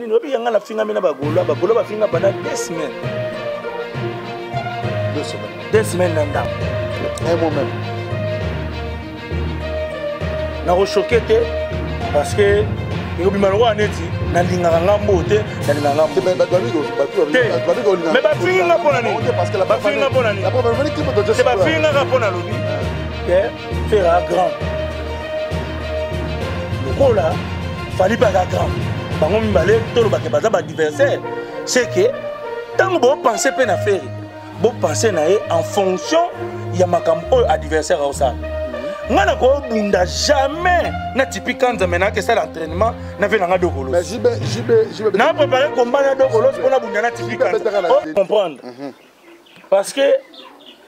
Lobi yanga na finga mena bagolo ba finga pendant 2 semaines. 2 semaines. 2 semaines nanda. Et moi-même. Na rechoqué parce que yobi malwa neti na lingaka ngambo te na lingaka ngambo. Mais ba finga pona ni parce que la ba finga pona ni. La première fois que tu c'est ba finga pona lobi. Que faire grand. Le cola fallait pas grand. Bango mibale tolo ba ke baza ba adversaire c'est que tant bo penser pe na faire bo penser na en fonction ya makambo adversaire au ça ngana ko bunda jamais na typique nzambe na ke ça l'entraînement na ve nga dokolo mais jibe na préparer combat na dokolo pour na bunda na typique comprendre parce que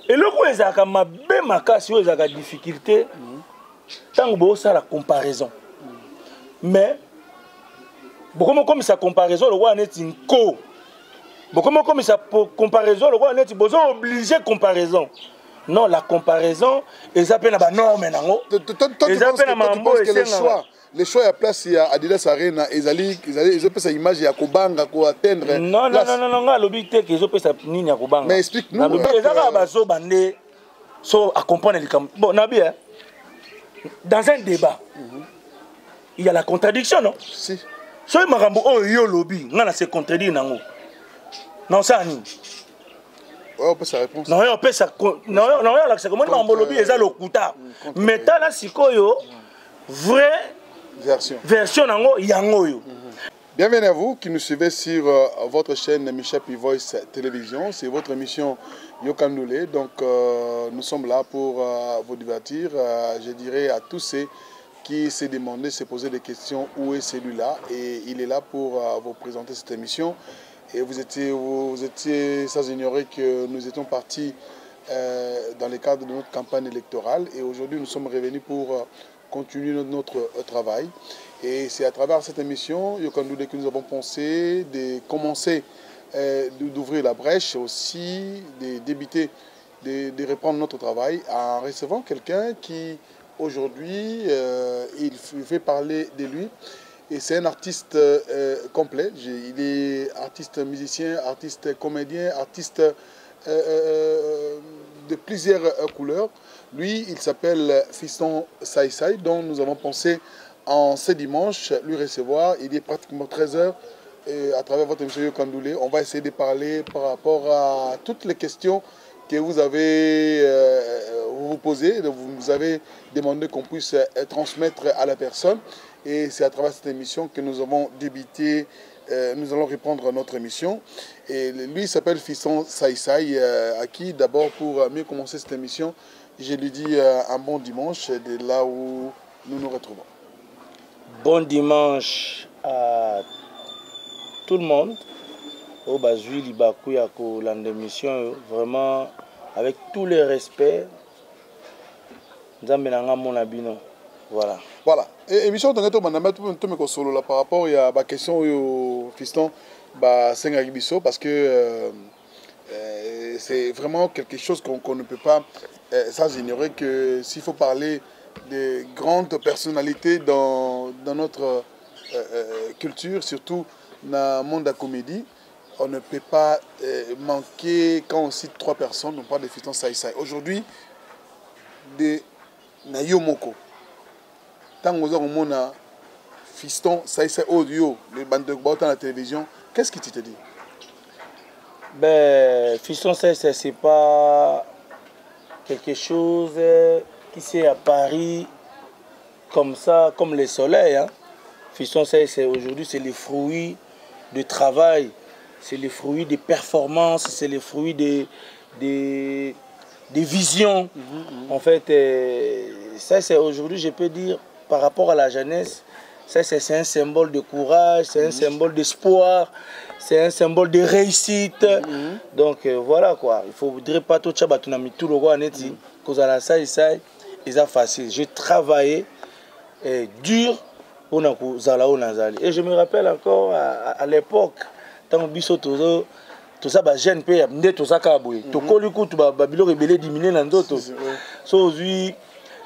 eloko ezaka mabe makasi o ezaka difficulté tant bo ça la comparaison mais beaucoup comme sa comparaison le roi n'est inco beaucoup comme sa comparaison le roi n'est besoin obligé comparaison non la comparaison ils appellent la norme nango ils appellent la le choix à place il y a Adidas Arena ils ont sa image ya kobanga ko atteindre non l'obité qu'ils ont sa nini ya kobanga mais explique nous ils ont bazo bandé so à comprendre les bon nabi dans un débat il y a la contradiction non si so makambo oyo lobby ngana se contredire nango non ça ni on peut sa réponse non on peut ça non la c'est comme makambo lobby eza lokuta mais tala sikoyo vraie version nango yango yo. Bienvenue à vous qui nous suivez sur votre chaîne Michapi Voice Télévision. C'est votre émission Yokandoulé. Donc nous sommes là pour vous divertir. Je dirais à tous ceux qui s'est demandé, s'est posé des questions, où est celui-là, et il est là pour vous présenter cette émission. Et vous étiez sans ignorer que nous étions partis dans le cadre de notre campagne électorale, et aujourd'hui nous sommes revenus pour continuer notre travail. Et c'est à travers cette émission, Yokandoulé, que nous avons pensé de commencer, d'ouvrir la brèche, aussi de débuter, de reprendre notre travail en recevant quelqu'un qui aujourd'hui, il fait parler de lui. Et c'est un artiste complet. Il est artiste musicien, artiste comédien, artiste de plusieurs couleurs. Lui, il s'appelle Fiston Saïsaï, dont nous avons pensé en ce dimanche lui recevoir. Il est pratiquement 13h. Et à travers votre émission Yokandoulé, on va essayer de parler par rapport à toutes les questions que vous avez vous posé, vous nous avez demandé qu'on puisse transmettre à la personne, et c'est à travers cette émission que nous avons débuté, nous allons reprendre notre émission. Et lui s'appelle Fiston Saïsaï, à qui d'abord pour mieux commencer cette émission, je lui dis un bon dimanche de là où nous nous retrouvons. Bon dimanche à tout le monde. Au Bazui Libakou Yako l'émission vraiment avec tous les respects. Voilà. Voilà. Et émission de notre solo là par rapport à la question au Fiston Sengagibiso parce que c'est vraiment quelque chose qu'on ne peut pas sans ignorer que s'il faut parler de grandes personnalités dans notre culture, surtout dans le monde de la comédie, on ne peut pas manquer, quand on cite 3 personnes, on parle de Fiston Saïsaï. Aujourd'hui, de Nayomoko. Tant que on a Fiston Saïsaï audio, les bandes de à la télévision, qu'est-ce que tu te dis? Ben, Fiston Saïsaï, c'est pas quelque chose qui s'est à Paris comme ça, comme le soleil. Hein. Fiston Saïsaï, aujourd'hui, c'est les fruits de travail. C'est les fruits des performances, c'est les fruits des visions. En fait, ça c'est aujourd'hui, je peux dire, par rapport à la jeunesse, ça c'est un symbole de courage, c'est un symbole d'espoir, c'est un symbole de réussite. Donc voilà quoi, il ne faudrait pas tout ça, tout le roi neti, cause à la ça, c'est facile. J'ai travaillé dur pour nous Zalaou. Et je me rappelle encore à l'époque, tant biso tout ça ba jeune pe ndé tout ça ka boye to koli ku tu ba bilo rebelé diminuer na ndoto so aujourd'hui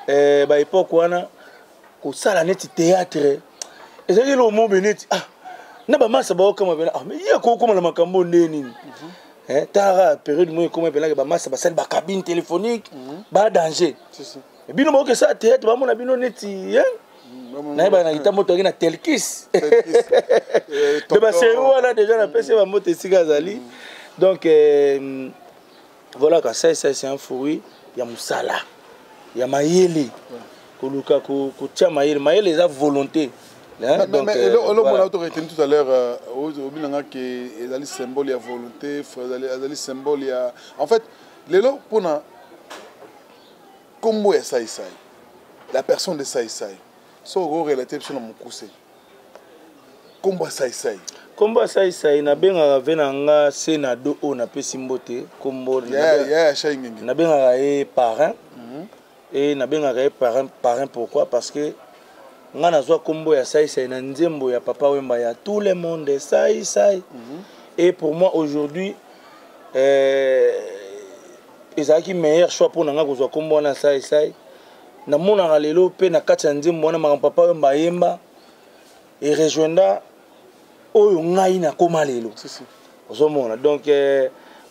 ba époque wana ko sala net théâtre ezali le mot beneti na ba masa ba okama bela ah mais ya ko koma la makambo neni tara période moi comme bela ba masa ba sel ba cabine téléphonique ba danger bino mo ke ça tête ba mona bino neti na ba na kitambo to na telkis de ba séro là déjà na pese ba moto sika zali donc voilà que ça c'est un fruit ya musala ya mayele koluka ko tia mayele les a volonté. Donc, mais le autorité tout à l'heure, au binanga qui est le symbole de la volonté, le symbole ya. En fait, les lots pour na comme est ça la personne de ça so relative sur mon cousin. Comme ça Kombo sai na benga venanga senado o na pesimbote kombo na benga e parrain et na benga e parrain pourquoi parce que ngana zwa kombo ya sai na nzembo ya papa Wemba ya tout le monde sai et pour moi aujourd'hui ezaki meilleur choix pour nanga kozwa kombo na sai na mona lelo pe na kati ya nzembo na papa Wemba yemba et rejoindre oyo ngai na koma lelo ozomona donc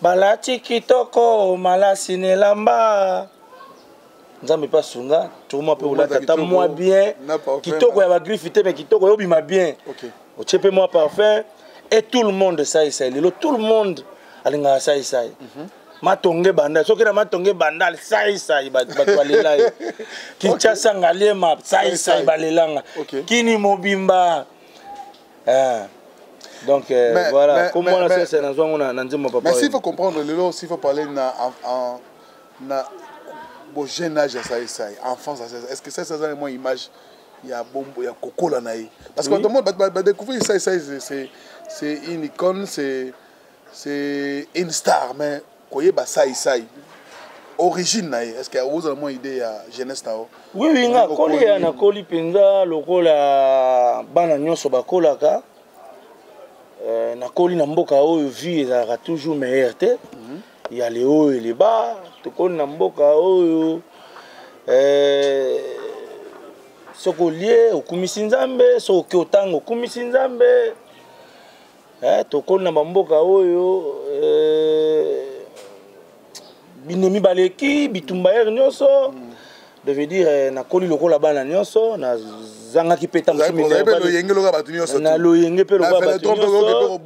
balati kitoko malasi nelamba nzambe pa sunga toma pe ulata ta moi bien kitoko ya ba griffe te mais kitoko yo bima bien o chepe moi parfum et tout le monde ça lelo tout le monde alinga ça matonge banda soki na matonge banda ça ba toalela Kinshasa ngalema ça balelanga kini mobimba donc voilà comment on a c'est dans mon papa. Mais s'il faut comprendre le s'il faut parler na bon jeune âge ça enfance est-ce que ça c'est moi image il y a bombo il y a coco là naï parce que tout le monde va découvrir ça c'est une icône c'est une star mais koye ba ça origine naï est-ce que vous avez moins idée à jeunesse tao oui nga koli na koli penza lokola bana nyonso bakolaka na koli na mboka oyo vie ezalaka toujours meilleur te il y a les hauts et les bas tokoli na mboka oyo soko lié okumisi nzambe soko otango okumisi nzambe tokoli na mboka oyo binemi baleki bitumba er nyonso devait dire na koli lokola bana nyonso na zanga ki peta musimi na loyenge pe lokola batu nyonso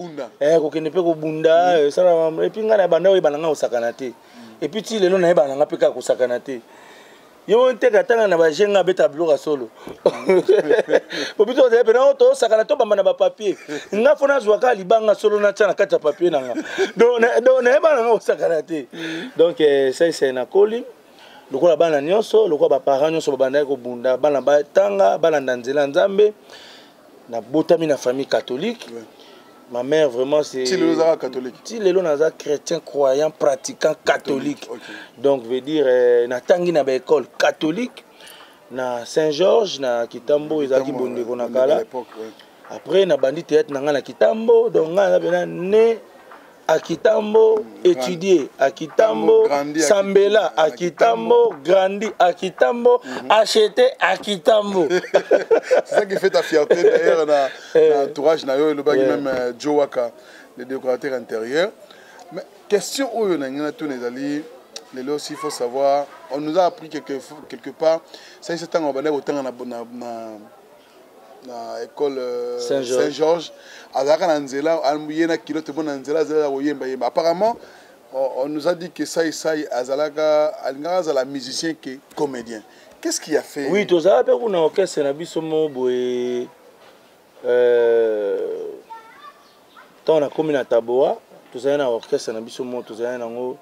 kokende pe kobunda sala et puis nga na banda oyo bananga osakana te et puis ti lelo na ye bananga pe ka kosakana te yo nte katanga na bajenga beta bloka solo obito de pe na oto sakana to bamba na ba papier nga fona zwaka libanga solo na tana kata papier nanga donc na ye bananga osakana te donc ça c'est na koli lokola bana nyonso lokola ba parents nyonso babanda ko bunda bana batanga bana ndanzela nzambe na botami na famille catholique ma mère vraiment c'est Tilelo catholique Tilelo naza chrétien croyant pratiquant catholique donc veut dire na tangi na ba école catholique na Saint-Georges na Kitambo ezaki bondeko na kala après na bandi théâtre na nga na Kitambo donc nga na né à Kitambo, étudié à Kitambo, Sambela à Kitambo, grandi à Kitambo, acheté à Kitambo. C'est ça qui fait ta fierté d'ailleurs dans l'entourage, le bag même Joe Waka, le décorateur intérieur. Mais question où on a tous les alliés, les lots, il faut savoir, on nous a appris quelque part, ça c'est un abonné autant na école Saint-Georges. Apparemment, on nous a dit que ça Azalaga la musicien qui est comédien. Qu'est-ce qui a fait? Oui, tu as fait un orchestre na biso mo boy tant na commune à Taboa, tu as un orchestre na biso mo tu as un ngo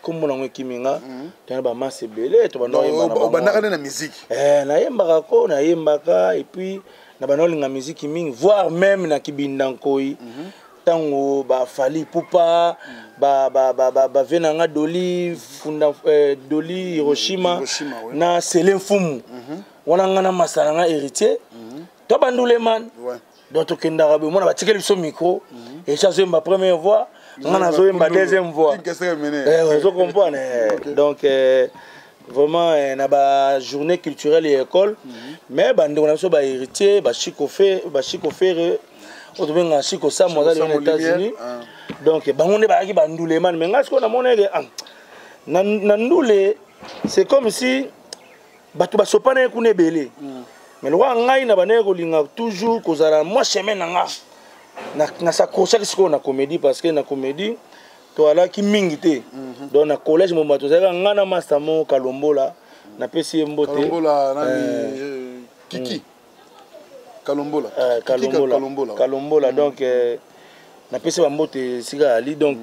comme on a kiminga tu as ba masse belé tu ba no yemba na musique na yemba ko na yemba et puis na ba no linga musique mingi voire même na kibindankoi tango ba fali pupa ba venanga doli funda doli Hiroshima na Selemfumu wana ngana masalanga héritier to bandule man donc okenda be mona ba tikeli so micro et ça c'est ma première voix ngana zo ma deuxième voix je comprends donc vraiment na ba journée culturelle et école mais bande on a so ba héritier ba Chico Ferre otobenga Chico Sam aux États-Unis donc bango ne ba ki bandule man mais ngasko na moneke nandule c'est comme si batu ba sopana ku ne belé mais le roi ngai na bané ko linga toujours kozala moi chemin nanga na s'accrocher sur na comédie parce que na comédie toi qui mingité dans le collège mon bateau c'est ngana master mo Kalombola na pesi mbote Kalombola nani Kiki Kalombola donc na pesi mbote siga ali donc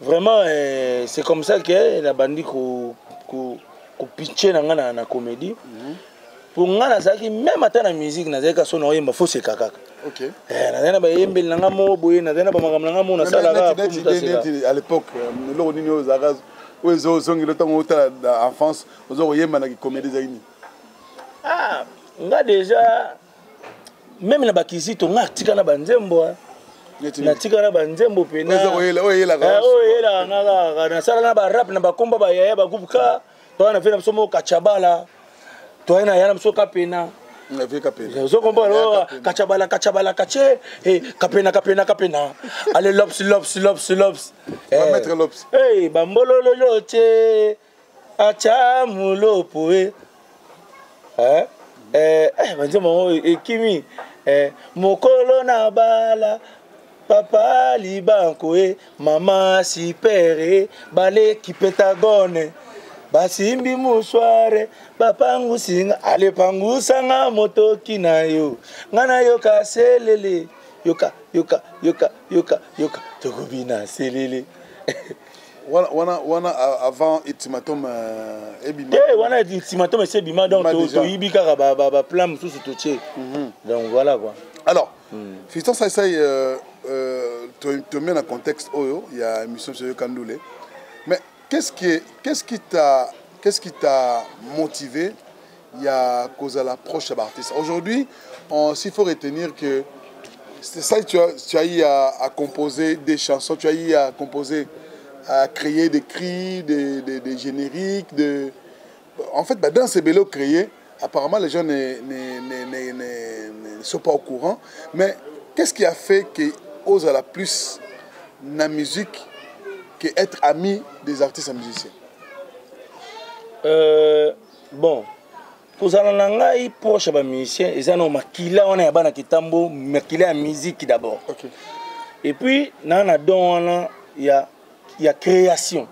vraiment c'est comme ça que la bandi ko pitcher na ngana na comédie pour ngana ça qui même à la musique na zeka so na yemba faut se kaka. OK. Na ba yembel na mo boye na ba makamla ngamo na sala ga à l'époque le nini aux aras où ils ont zongi le temps où en France aux ont yemba na comédie zaini. Ah, nga déjà même na bakizito nga tika na banzembo na tika na banzembo pena oyela nga na sala na ba rap na ba komba ba yaya ba gubka to na fena somo kachabala to ina yana msoka pena zo komba kachabala kache kapena allez lops va mettre lops bambolo loche acha mulopo banzembo ekimi mokolo na bala papa libanko mama sipere bale ki Pentagone basimbi musware bapangu singa ale pangusa nga motoki na yo ngana yo kaselele yoka tokubina selele wana avant ultimatum ebima wana ultimatum c'est bima donc to ibika ba plan mususu to tché donc voilà quoi. Alors Fiston Saïsaï te mets dans contexte oyo il y a émission sur Yokandoulé mais qu'est-ce qui t'a motivé il y a cause à l'approche de l'artiste aujourd'hui s'il faut retenir que c'est ça tu as eu à composer des chansons tu as eu à composer à créer des cris des génériques en fait dans ces bélos créés apparemment les gens ne sont pas au courant mais qu'est-ce qui a fait que ose à la plus la musique que être ami des artistes et musiciens? Bon, pour ça, on a eu proche des musiciens, ils ont makila, on a bana kitambo, makila musique d'abord. Okay. Et puis, il y a création.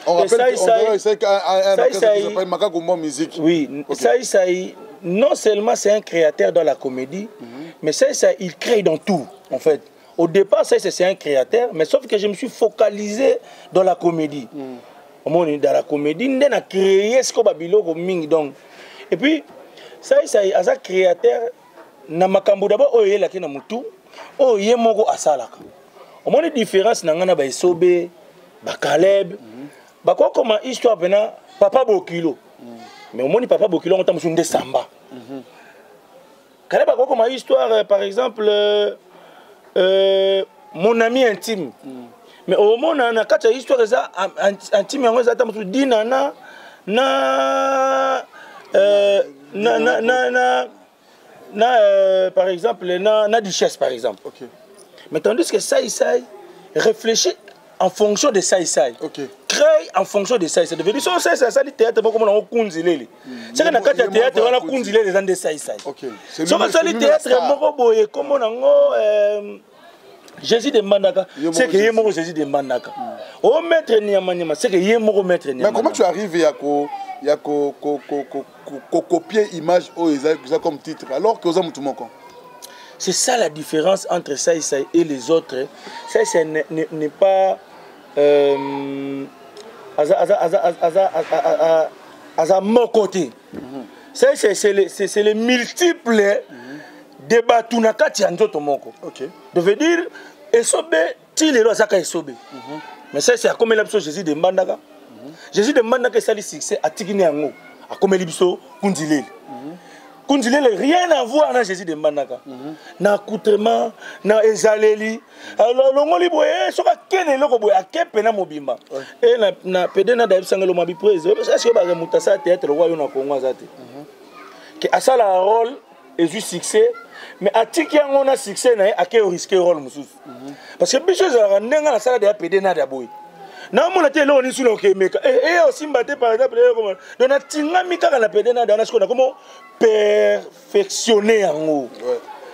On rappelle ça s'appelle Makagoumbo Musique. Oui, okay. Ça, non seulement c'est un créateur dans la comédie, mais ça, il crée dans tout, en fait. Au départ, c'est un créateur, mais sauf que je me suis focalisé dans la comédie. Dans la comédie, on a créé ce qu'on a dit. Et puis, ça, c'est un créateur, na makambo d'abord, il y a un mutu, il y a un asalaka. On a une différence, il y a un sobe, un Caleb, comme histoire, papa Bokilo. Mais au moins, papa Bokilo, on a un samba. Caleb, comme histoire, par exemple, mon ami intime. Mais au moment où on a une histoire intime, on a dit par exemple, na duchesse, par exemple. Okay. Mais tandis que ça réfléchit en fonction de ça. Okay. Crée en fonction de ça. C'est devenu ça, ça dit théâtre, comme on a kunzileli. C'est que dans le théâtre, on a kunzileli les gens de ça. Ok. C'est le théâtre, comme on a Jésus de Mandaka, c'est que Yémoro Jésus de Mandaka. Au maître Niamanyama, c'est que Yémoro maître Niamanyama. Mais comment tu arrives à copier l'image comme titre alors que vous avez tout le monde? C'est ça la différence entre ça et les autres. Ça n'est pas à mon côté. Ça c'est les multiples débats tout na kati ya nzoto moko. OK. De veut dire esobe ti lelo azaka esobe. Mais ça c'est à comme l'abso Jésus de Mbandaka. Jésus de Mbandaka sali succès atikini yango akomeli biso kunzileli. Kundilele, rien à voir avec Jésus de Mbandaka. Na accoutrement, na ezaleli. Alors, l'ongoli boye, soka kene loko boye, akepe na mobimba. Et na pede na daïb sangelo mabi prese. Est-ce que baga mutasa théâtre le royaume na Congo azate? Que à ça la rôle et juste succès, mais à tiki on a succès na ake risquer rôle mususu. Parce que biso za ndenga na sala de pede na daboy. Na mona te lo ni sulo ke meka aussi mbaté par exemple comment donc na tingami kaka na pede na dana sikona comment perfectionner yango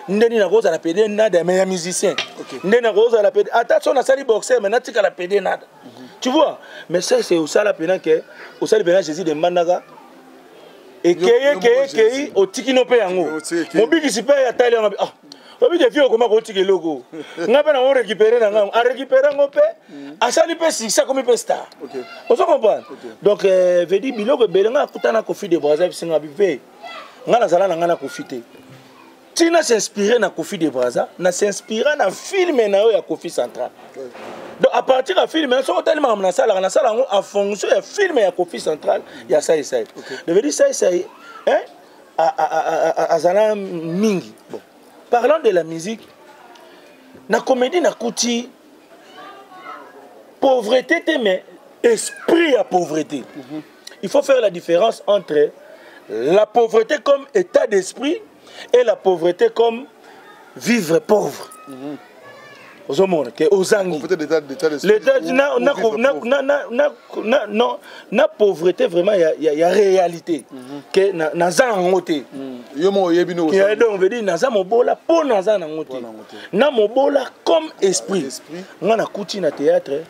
ndeni na koza la pede na de meilleur musicien ndeni na koza la pede attention na sali boxer mais na tika la pede na tu vois mais ça c'est au sala pena que au sala pena Jésus de Mbandaka et que au tiki no pe yango mobiki sipe ya tali yango ah obi de fio comment ko tiki logo ngapa na on récupérer na ngam a récupérer ngopé a sali pe ça comme pe star OK on se comprend donc veut dire biloko belenga kutana Kofi de Brazza singa bive ngana zala na ngana Kofi te tina s'inspirer na Kofi de Brazza na s'inspirer na film na yo ya Kofi Central donc à partir de film on so tellement na sala en fonction ya film ya Kofi Central ya ça ça veut dire ça hein azala mingi bon. Parlant de la musique, la comédie n'a coûté pauvreté, mais esprit à pauvreté. Il faut faire la différence entre la pauvreté comme état d'esprit et la pauvreté comme vivre pauvre. Aux hommes, aux anguilles. La pauvreté, vraiment, il y a réalité. Que naza ngote. Donc, veut dire naza mobola pour naza ngote. Na mobola comme esprit. On a couti na théâtre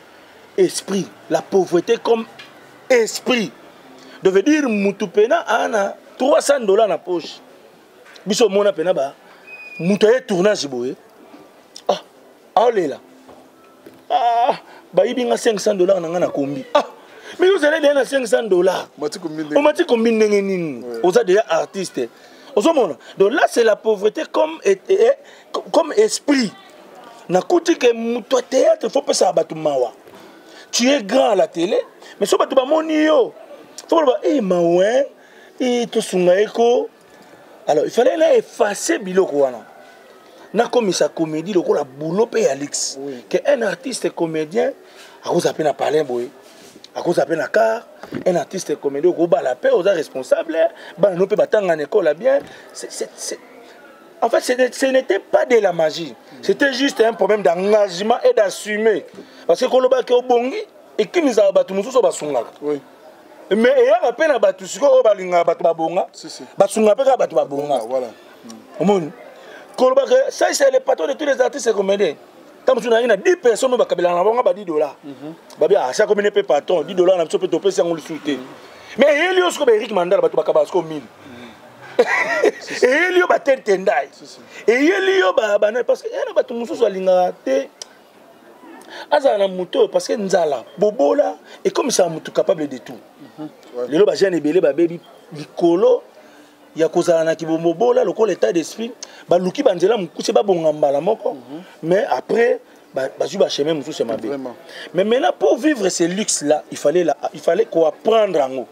esprit. La pauvreté comme esprit. De veut dire mutupena ana $300 na poche. Biso mona pena ba mutaye tournage boye. Ah là. Ah, bah il y a $500 dans la combi. Ah, mais vous allez donner $500. On m'a dit combien de vous êtes déjà artiste. Donc là c'est la pauvreté comme esprit. Na kuti que muto théâtre faut pas ça batu mawa. Tu es grand à la télé, mais so batu ba moni yo. Faut ba mawa to sungaeko. Alors il fallait là effacer biloko wana. Na comme sa comédie le la boulot paye Alex que un artiste comédien à cause appelle à parler boy à cause appelle à car un artiste comédien au bas la paix aux responsables bah nous peut battre en école bien en fait ce n'était pas de la magie c'était juste un problème d'engagement et d'assumer parce que koloba ke obongi et qui nous a battu mususu basunga oui mais il y a peine à battu siko obalinga battu babonga basunga pe ka battu babonga voilà ça c'est le patron de tous les artistes comédiens. Quand on a 10 personnes, on va $10. Ça comme un patron, $10, on peut toper si on le soutient. Mais il y a aussi Eric Mandala, il y a 1000. Et il y a des tendai. Et il y a parce que il y a des gens qui sont lingaté. Azala moto parce que nzala bobola et comme ça moto capable de tout. Les loba jeune belé ba baby likolo ya kozala na kibomobola lokola état d'esprit ba luki banzela mukuse ba bonga mbala moko mais après ba juba chemin musu c'est mabé. Mais maintenant pour vivre ces luxes là il fallait qu'on apprendre en haut.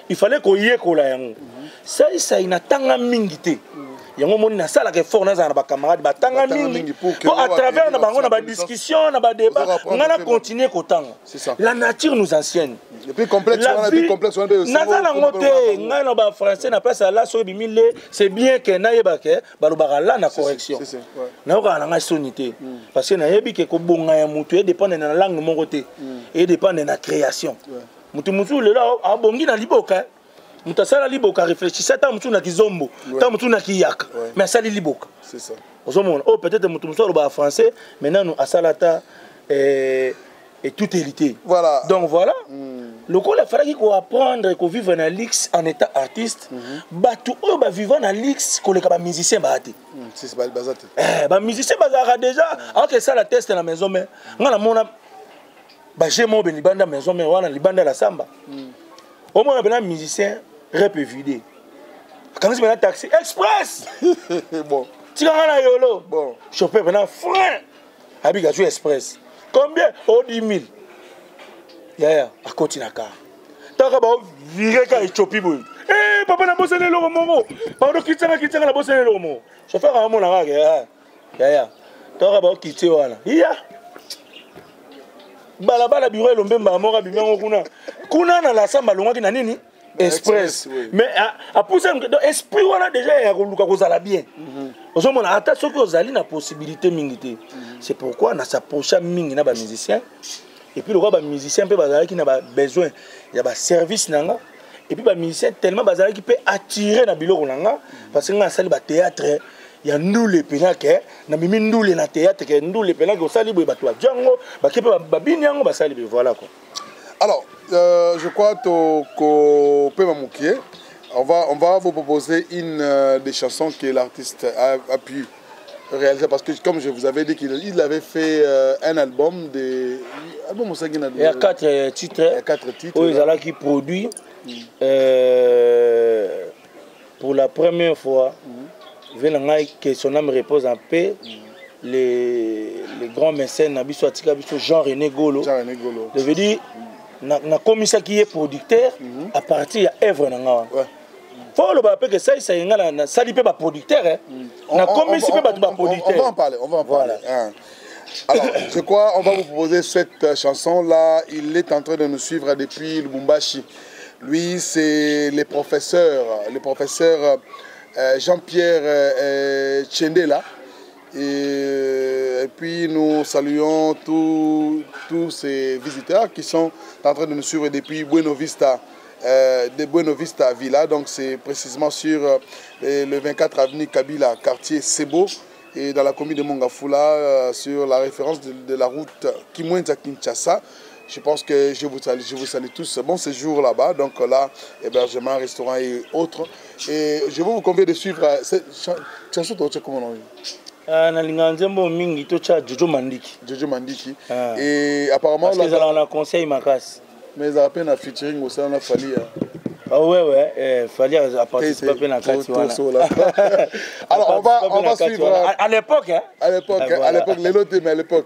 Il fallait qu'on y ait kola yango. Ça inatanga mingité. Yango moni na sala ke fort na za na ba camarade ba tanga mingi pour à travers na bango na ba discussion na ba débat ngana continuer kotanga. La nature nous enseigne. Et puis complexe on a plus complexe on a na za ngote ngana ba français na place là so bimile c'est bien que na yeba ke ba lo ba la na correction. Na ko na nga sonité parce que na yebi ke ko bonga ya mutu et dépend na langue mon côté et dépend de la création. Mutu mutu le là a bongi na liboka. Mutasala liboka réfléchissait tant mutu na kizombo tant mutu na kiyaka mais ça liboka c'est ça oh peut-être mutu mutu le français maintenant nous asalata et tout hérité voilà donc voilà le coup il fallait qu'on apprendre qu'on vive en lix en état artiste batu o ba vivant en lix qu'on les ba musicien ba ate c'est pas bazate ba musicien bazara déjà alors que ça la teste na maison mais ngana mona ba jemo ben libanda maison mais wana libanda la samba au moins ben musicien rap vidé. Quand je mets un taxi express. Bon. Tu vas à Yolo. Bon. Chauffeur maintenant frein. Habitude express. Combien? Oh 10 000. Ya à côté na car. Tant que ba virer ka chopi boy. Eh papa na bossé le moko. Pardon kitanga na bossé le moko. Chauffeur à mon arabe ya. Toi ba kité wana. Ya. Balabala bureau lombemba moko bimengo kuna na la samba longa na nini? Express. Mais à pousser esprit wana déjà ya koluka kozala bien. Ozomona ata soki ozali na possibilité mingité. C'est pourquoi na s'approcher mingi na ba musicien. Et puis le roi ba musicien peut bazala qui na ba besoin, il y a ba service nanga. Et puis ba musicien tellement bazala qui peut attirer na biloko nanga parce que na sali ba théâtre, il y a nous les penake, na mimi nous les na théâtre que nous les penake sali bo ba toi django, ba kepe ba binyango ba sali voilà quoi. Alors, je crois que peut m'amouquer. On va vous proposer une des chansons que l'artiste a pu réaliser parce que comme je vous avais dit qu'il avait fait un album de il y a 4 titres. Il y a 4 titres. Oui, là qui produit pour la première fois. Que son âme repose en paix. Les grands mécènes Nabiso Atika Biso Jean-René Golo. Je veux dire na commissaire qui est producteur à partir de œuvre nanga. Faut le rappeler que ça y na sali pe ba producteur hein. Na commissaire pe ba producteur. On va en parler. Voilà. Alors, je crois on va vous proposer cette chanson là, il est en train de nous suivre depuis Lubumbashi. Lui c'est le professeur Jean-Pierre Tchendela. Et puis nous saluons tous ces visiteurs qui sont en train de nous suivre depuis Buena Vista, de Buena Vista Villa. Donc c'est précisément sur le 24 avenue Kabila, quartier Sebo, et dans la commune de Mongafula, sur la référence de la route Kimwenza-Kinshasa. Je pense que je vous salue tous. Bon séjour là-bas. Donc là, hébergement, restaurant et autres. Et je vous conviens de suivre cette chanson. Comment on dit? Jojo Mandiki. Jojo Mandiki. Et apparemment parce qu'ils ont un conseil Makas. Mais ils ont peine à featuring au sein de la Fali. Ah ouais, Fali a participé à la alors on va suivre à l'époque à l'époque.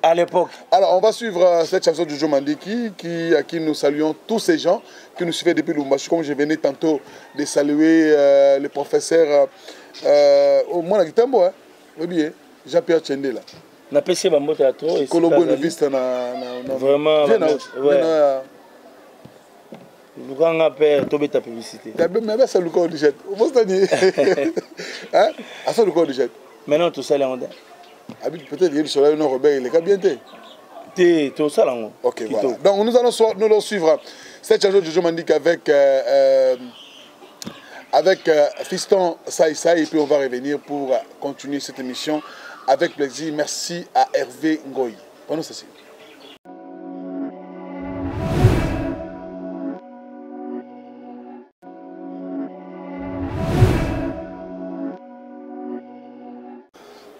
À l'époque. Alors on va suivre cette chanson de Jojo Mandiki à qui nous saluons tous ces gens qui nous suivaient depuis Lubumbashi, comme je venais tantôt de saluer le professeur au moins Gitambo oui bien. Jean-Pierre Tchendela. Na PC ba moto trop et Colombo ne vista na vraiment ouais. Lukanga père tobe ta publicité. Mais ça Luka au jet. Vous savez hein? À ça Luka au jet. Maintenant tout ça là on habite peut-être il sur le Robert il est bien té tout ça là. OK voilà. Donc nous allons suivre cette chanson de Jojo Mandiki avec Fiston Sai et puis on va revenir pour continuer cette émission avec plaisir. Merci à Hervé Ngoy. Bonne session.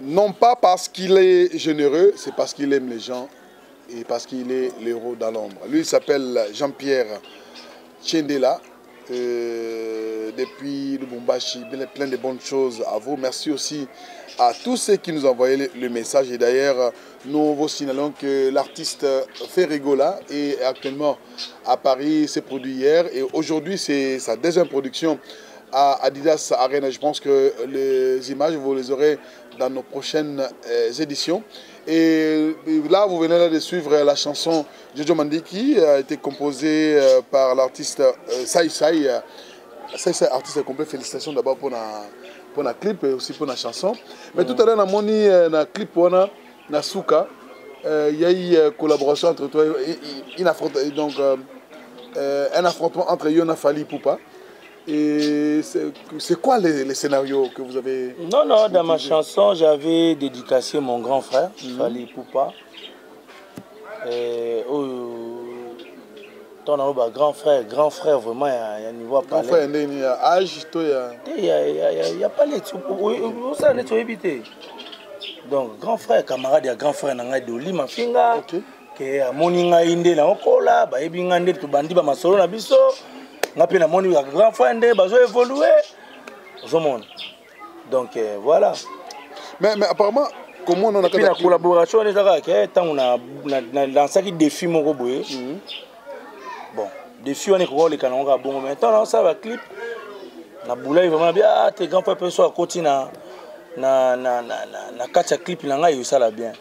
Non pas parce qu'il est généreux, c'est parce qu'il aime les gens et parce qu'il est l'héros dans l'ombre. Lui il s'appelle Jean-Pierre Tchendela. Depuis Lubumbashi, plein de bonnes choses à vous. Merci aussi à tous ceux qui nous ont envoyé le message. Et d'ailleurs, nous vous signalons que l'artiste Ferrigola est actuellement à Paris, s'est produit hier. Et aujourd'hui, c'est sa deuxième production à Adidas Arena. Je pense que les images, vous les aurez dans nos prochaines éditions. Et là, vous venez de suivre la chanson Jojo Mandiki, qui a été composée par l'artiste Sai. C'est artiste complet. Félicitations d'abord pour la clip et aussi pour la chanson. Mais tout à l'heure, on a mis la clip pour la Souka. Il y a eu une collaboration entre toi et un affrontement entre Yona Fali et Poupa. Et c'est quoi les scénarios que vous avez? Non, dans ma chanson, j'avais dédicacé mon grand frère, Fali Poupa. Ton grand frère, vraiment, il y a un niveau à parler. Grand frère, il y a âge, il n'y a pas les trucs. Où ça, on est évité. Donc, grand frère, camarade, il y a grand frère, il y a Doli, ma finga. Que moninga inde na okola, ba ebinga nde to bandi ba masolo na biso. Ngapi na moni grand frère nde bazo évoluer. Donc voilà. Mais apparemment comment on a la collaboration les ara que tant on a lancé qui défi moko boye. Bon, défi on est ko le kananga bon maintenant ça va clip. na boulay vraiment bien tes grands frères so à côté na kacha clip na ngai ça la bien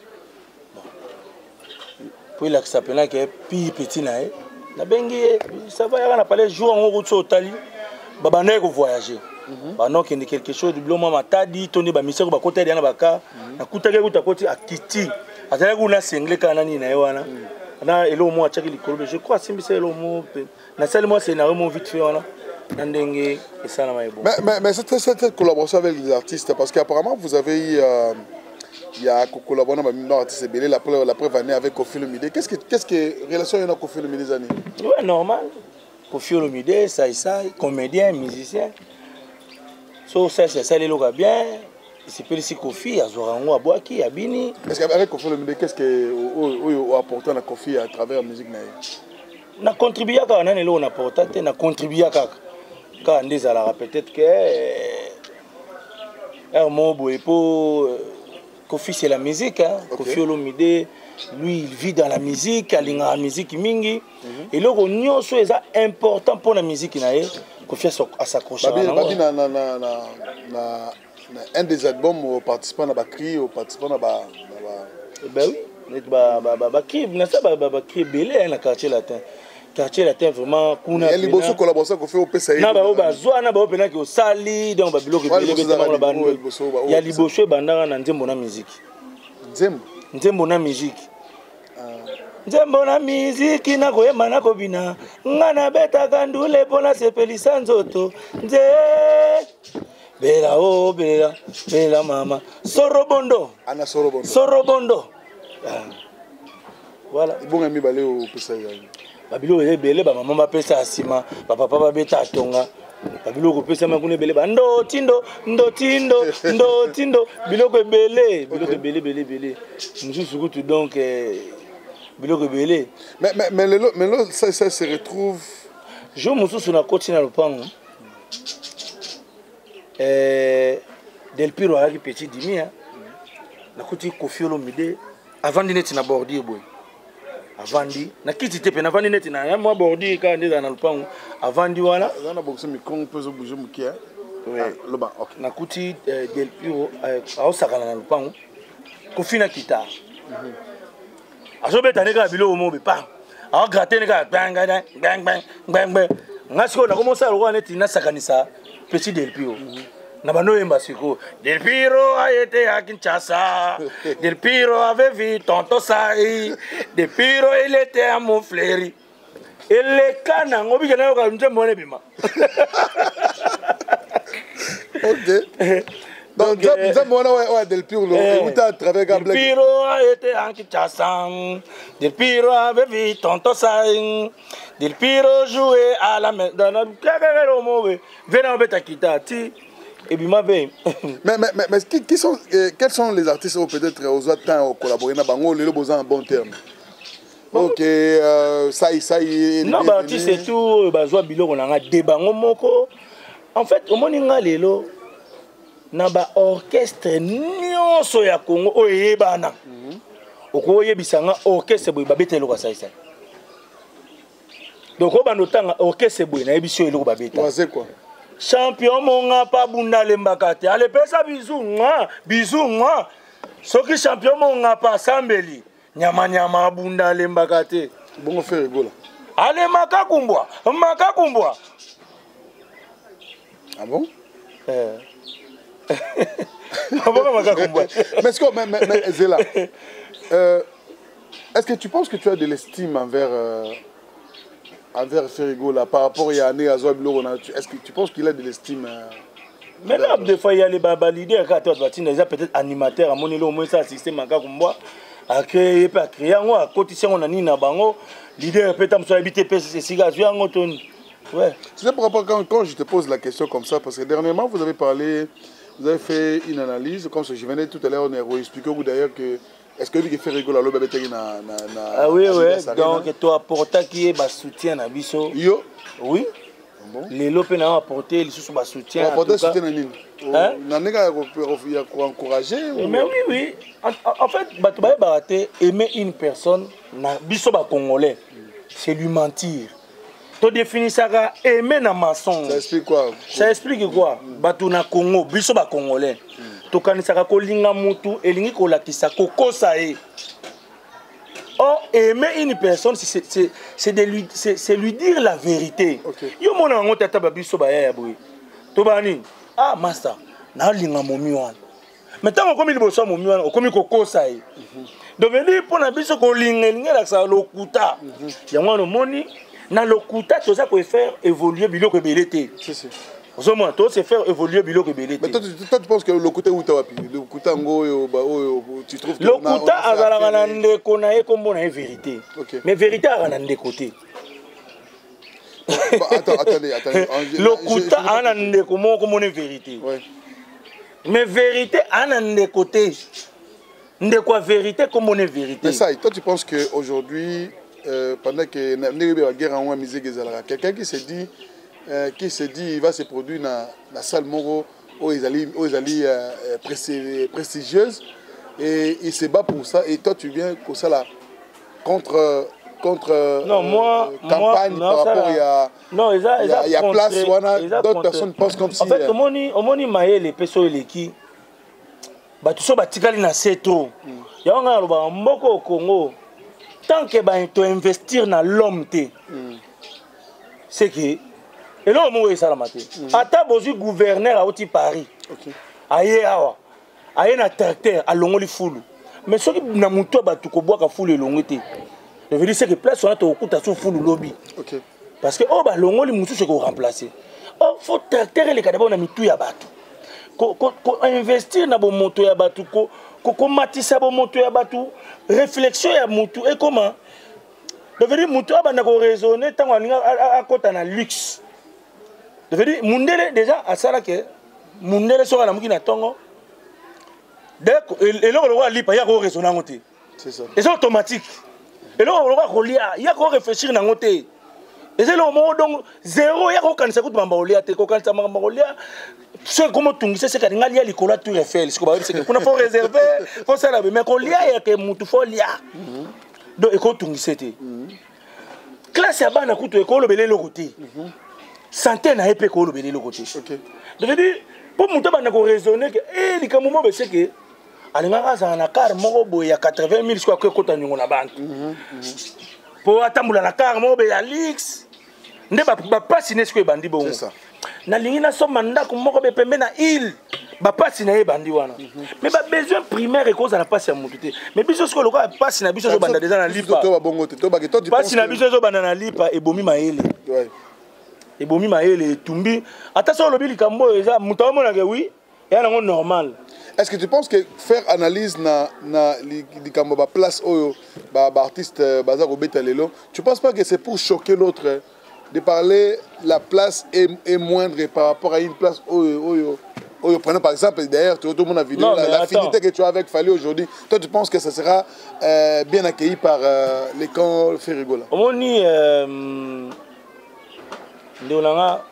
puis là que ça pena que pi petit na bengi ça va ya na parler jour en route au tali baba na ko voyager ba non qu'il y a quelque chose de blanc mama tadi toni ba miseko ba côté na baka na kutake kuta côté akiti ataka kuna single kana ni na wana na elo mo achaki likolo je crois simbi c'est elo mo na salle moi c'est na mo vite fait wana ndenge et ça na maïbo mais cette collaboration avec les artistes parce qu'apparemment vous avez eu il y a collaboré avec un artiste belé la preuve année avec Kofi Olomide qu'est-ce que relation avec Kofi Olomide des années ouais normal Kofi Olomide ça comédien musicien so ça les loga bien c'est pas ici Kofi à Zorango à Boaki à Bini est-ce qu'avec Kofi Olomide qu'est-ce que apporté à Kofi à travers la musique na contribué à na nelo na porté na contribué à quand des à la peut-être que mot pour Kofi c'est la musique hein Kofi Olomide lui il vit dans la musique alinga la musique mingi et le réunion so est important pour la musique na Kofi à s'accrocher un des albums participant à Bakri ou participant à ben oui Bakri na ça Bakri belé na quartier latin vraiment kuna il y a beaucoup de collaborations qu'on fait au PCI na ba bazwa na ba pena que au sali donc ba biloko belé betama na bando il y a liboso bandanga na nzembo na musique nzembo na musique nzembo na musique na koyema na kobina ngana beta kandule pona sepelisa nzoto nze bela o bela mama sorobondo ana sorobondo voilà bon ami balé au PCI babilo ebele ba mama bapesa asima ba papa babeta atonga babilo ko pesa makune bele ba ndo tindo biloko ebele mususu kutu donc biloko ebele mais le ça se retrouve je mususu na koti na lopango Del Piro avec petit dimi hein na koti Kofi Olomide avant d'ineti na bordi boy avandi na kiti te pe na vandi neti na ya mo bordi ka ndeza na lupango avandi wana na boxe micro peso bouger mukia le ba OK na kuti Del Piro au sakana na lupango Kofi na kita azo beta ne ka bilo mo be pa a gratter ne ka bang ngasiko na commencer lo neti na sakanisa petit Del Piro na bano yemba siko Del Piro a été à Kinshasa Del Piro avait vu tonton Sai Del Piro il était à Montfléry et les cana ngobi kana ka nzembo ne bima OK donc nzembo na Del Piro où tu à travers Del Piro a été à Kinshasa Del Piro avait vu tonton Sai Del Piro jouait à la dans la kakero mo venant beta kitati et puis mais quels sont les artistes où peut-être aux autres collaborer na bango le besoin en bon terme OK ça non bah tu sais tout bazwa biloko na nga de bango moko en fait au moninga lelo na ba orchestre nyonso ya Congo oyebana okoyebisanga orchestre boy babetelo ka saisa donc o banotanga orchestre boy na yebisio eloko babeta c'est quoi champion monga pa bunda lembakate ale pesa bizu nga soki champion monga pa sambeli nyama bunda lembakate bongo faire rigola ale makakumbwa ah bon mais Zela est-ce que tu penses que tu as de l'estime envers Ferrigola par rapport à Yanné Azoabilo, est-ce que tu penses qu'il a de l'estime mais là, des fois, il y a les leaders qui sont peut-être animateurs, à mon niveau, au moins ça, système à Kakumba, à créer, à côté, on a Nina Bango, leader peut-être habiter PCC, ouais. C'est pour rapport quand je te pose la question comme ça, parce que dernièrement, vous avez fait une analyse, comme je venais tout à l'heure, on a expliqué d'ailleurs que. Est-ce que lui fait rigoler le bébé ah oui donc toi apporta qui est soutien à biso yo oui les lopes n'a apporté les sous soutien apporter soutien à nini na nega pour encourager mais oui en fait bato ba baraté aimer une personne na biso ba congolais c'est lui mentir Tu définis ça aimer na mensonge. Ça explique quoi? Ça explique quoi? Batu na Congo, biso ba congolais. To kanisaka ko linga mutu elingi ko lakisa ko kosae. Or aimer une personne c'est lui dire la vérité. Yo mona ngo tata ba biso ba ya boy. To bani ah master na linga momi wana. Mais tant qu'on il bosse momi wana, okomi ko kosae. Donc venir pour na biso ko linga la sa lokuta. Ya mwana moni na lokuta to ça peut faire évoluer biloko belete. C'est au moins toi c'est faire évoluer biloko belete. Mais toi tu penses que lokuta où tu lokuta ngo tu trouves que lokuta azala na ndeko na ekombo na vérité. Mais vérité a na ndeko côté. Attendez. Lokuta ana ndeko moko mona vérité. Mais vérité ana ndeko côté. Ndeko vérité comme on est vérité. Mais ça, toi tu penses que aujourd'hui pendant que la guerre en moins misé quelqu'un qui se dit il va se produire dans la salle Moro où ils allaient prestigieuse et il se bat pour ça et toi tu viens comme ça là contre non, campagne par rapport il y a place d'autres personnes pensent comme si en fait omoni maele peso eleki ba tout ça batikali na setro ya nga loba mboko au Congo tant que tu investir dans l'homme, c'est que et là on ça la maté. Ata bozu gouverneur à Oti Paris. Aye awa. Aye na tracteur à longoli fulu. Mais ce qui na muto ba tu ko boka fulu longoti. Je veux dire c'est que place on a to okuta so fulu lobby. Parce que oh ba longoli mutu c'est ko remplacer. Oh faut tracteur les kadaba na mitu ya batu. Ko investir na bo moto ya batu ko matisa bo moto ya batu. Réflexion ya mutu et comment devenir mutu abana ko raisonner tant à côté na luxe devenir mundele déjà à ça là que mundele so na mukina tongo d'accord et là on va lipa ya ko raisonner ngoté c'est ça et c'est automatique et là on va ko lia ya ko réfléchir na ngoté et c'est le moment donc zéro ya ko kanisa ko mamba olia te ko kanisa mamba olia c'est comme tungise c'est kadinga lia likola tour Eiffel c'est que kuna faut réserver faut ça là mais ko lia ya ke mutu faut lia donc e ko tungise te classe ya bana kutu e ko lobele le côté santé na epé ko lobele le côté je veux dire pour mutu bana ko raisonner que eh likamu mo be c'est que alinga kaza na car moko boya 80 000 soit ko kota nyongo na banque pour atambula na car mo be ya lix nde ba passe ne sko bandi bon c'est ça na lingi na so mandako moko be pembe na île ba passe na e bandi wana mais ba besoin primaire et cause na passe ya mutu te mais biso sko loko passe na biso zo banda déjà na lipa to ba bongo te to ba ke to passe na biso zo banda na lipa e bomi maele ouais e bomi maele tumbi ata so lobi likambo eza mutu amona ke oui ya nango normal. Est-ce que tu penses que faire analyse na likambo ba place oyo ba artiste bazar obeta lelo tu penses pas que c'est pour choquer l'autre de parler la place est moindre par rapport à une place oyo prenons par exemple d'ailleurs tout le monde a vu l'affinité que tu as avec Fally aujourd'hui toi tu penses que ça sera bien accueilli par les camps Férigola omoni ndolanga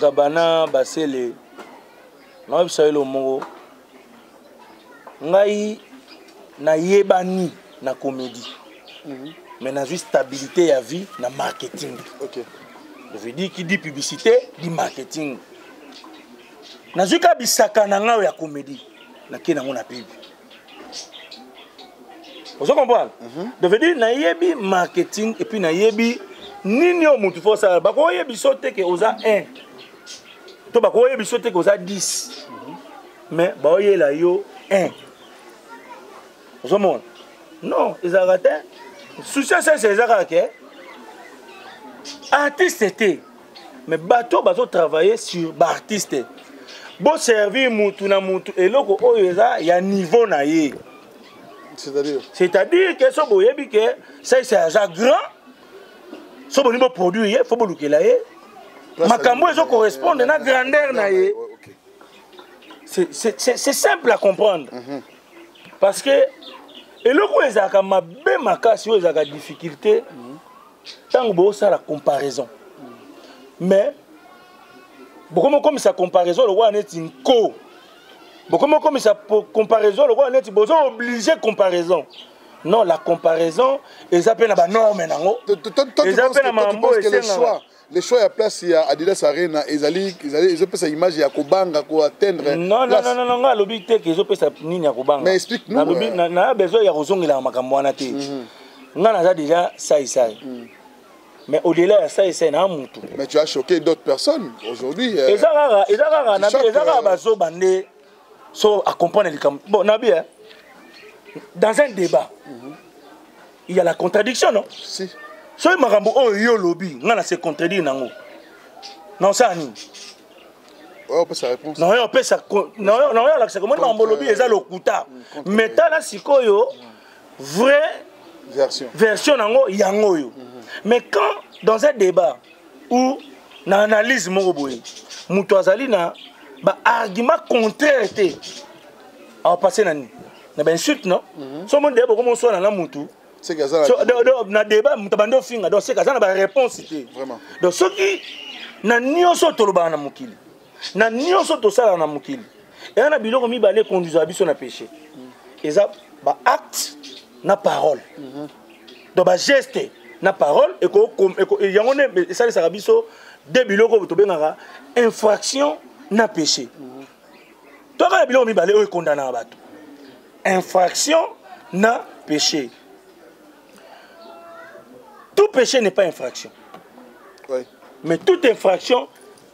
gabana basele na bisaelo mongo ngai na yebani na comédie mais na juste stabilité ya vie na marketing. Je veux dire qui dit publicité dit marketing. Na zuka bisaka na ngao ya comédie na kena ngona pub. Vous comprenez? Je veux dire na yebi marketing et puis na yebi nini o mutu fo ça ba ko yebi sote ke oza 1 to ba ko yebi sote ke oza 10 mais ba oyela yo 1. Vous comprenez? Non, ils arrêtent. Souci c'est ça que artiste était mais bateau bazo travailler sur artiste bon servir mutu na mutu et loko oyeza ya niveau na ye c'est-à-dire que so boyebi que ça c'est un grand so bo niveau produit faut bo lukela ye makambo ezo correspondre na grandeur na ye c'est simple à comprendre parce que et le coup ezaka mabe makasi o ezaka difficulté tant bo ça la comparaison mais beaucoup comme ça comparaison le roi net inco beaucoup comme ça comparaison le roi net besoin obligé comparaison Non, la comparaison, ils appellent la norme. Toi, tu penses que le choix à place, il y a Adidas Arena, ils ont fait cette image, il y a Kobanga, pour atteindre. Non, l'objectif qu'ils ont fait ça, ni à Kobanga. Mais explique-nous. On a besoin de raison de la Makamouanate. On a déjà ça et ça. Mais au-delà de ça et ça, il y a un moutou. Mais tu as choqué d'autres personnes aujourd'hui. Ils ont à comprendre les camps. Bon, Nabi, dans un débat, il y a la contradiction, non? Si. Si il y a lobby, on se contredit. Non, ça ni. On peut sa réponse. Non, on peut ça. Non, c'est comme un lobby, ils ont le couta. Mais tu as si vraie version, il y a un. Mais quand, dans un débat où on analyse mon boy, Moutouazali na argument contraire était à passer dans une insulte, non? Si on débat comment on soit dans la Moutou, c'est que ça. Dans le débat, on a finir. Donc c'est que ça n'a réponse. Vraiment. Donc ceux qui n'ont pas de toloba na mukili, n'ont pas de sala na mukili, et on a biloko mi balé conduire à biso na péché. Et ça, acte na parole. Donc geste na parole et y a on ça les arabiso deux biloko to bengara infraction na péché. Toi quand biloko mi balé o condamné à bato. Infraction na péché. Tout péché n'est pas infraction. Oui. Mais toute infraction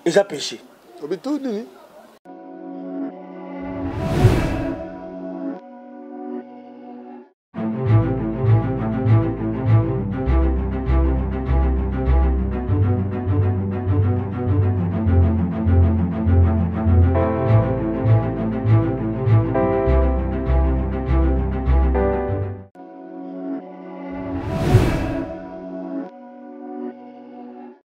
est un péché.